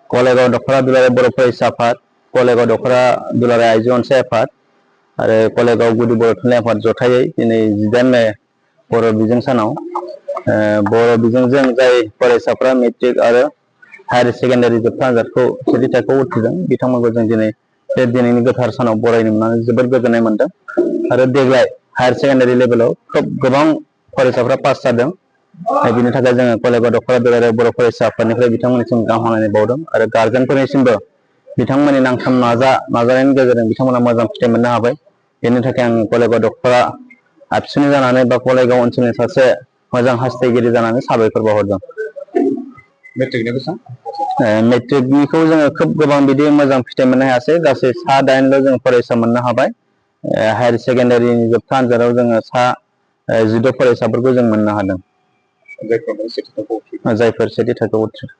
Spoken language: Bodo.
कलेगाव दखरा दुलाराय बर' फरायसा आफाद, कलेगाव दखरा दुलाराय आइजो अनसाय आफाद आरो कलेगाव गुदि बर' थुनलाइ आफाद जथायै दिनै 18 मे बर' बिजों सानाव बर' बिजोंजों जाय फरायसाफ्रा मेट्रिक आरो हायर सेकेन्डारि जोबथा आनजादखौ सेथि थाखोआव उथ्रिदों बिथांमोनखौ जों दिनै बे दिनैनि गोथार सानाव बरायनो मोननानै जोबोद गोजोननाय मोनदों आरो देग्लाय हायर सेकेन्डारि लेभेलाव खोब गोबां फरायसाफ्रा पास जादों। बिनि थाखाय जोङो कलेगाव दखरा दुलाराय बर' फरायसा आफादनिफ्राय बिथांमोननिसिम गाहाम हामलायनाय बावदों आरो गारजेनफोरनिसिमबो बिथांमोननि नांथाब नाजानायनि गेजेरजों बिथांमोना मोजां फिथाइ मोननो हाबाय। बेनि थाखाय आं कलेगाव दखरा आबसुनि जानानै बा कलेगाव ओनसोलनि सासे मोजां हास्थायगिरि जानानै साबायखर बावहरदों। मेट्रिकनि बेसेबां? मेट्रिकनिखौ जोङो खोब गोबां बिदि मोजां फिथाइ मोननो हायासै, गासै 7-8ल' जों फरायसा मोननो हाबाय। हायर सेकेन्डारिनि जोबथा आनजादाव जोङो 16 फरायसाफोरखौ जों मोननो हादों। जायफोर सेथि थाखोआव उथ्रिदों।